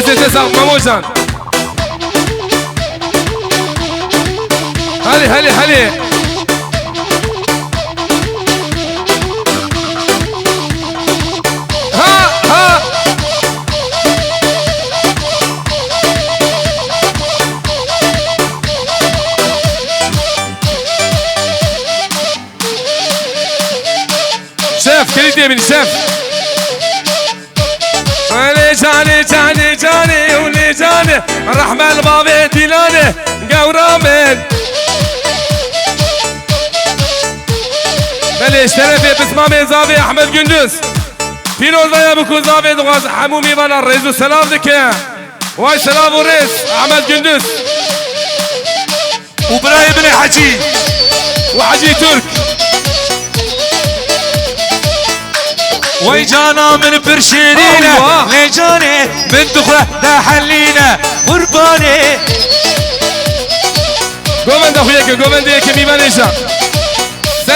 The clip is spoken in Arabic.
تسع ماموجان هلي ها شاف كليدي من شاف جاني ولي جاني الرحمة البابي ديلاني قورامن بلش ترفي بسمامي زافي احمد قندوس فينو ضيا بكو زافي دغاز حمومي بنا الرئيس والسلام ذكي واي سلام ورئيس احمد قندوس وبراي بن حجي وحجي ترك ويجانا من برشيرينا ليجاني من دخله دا حلينا قرباني قومن دا خوياك قومن ديك ميمانيشا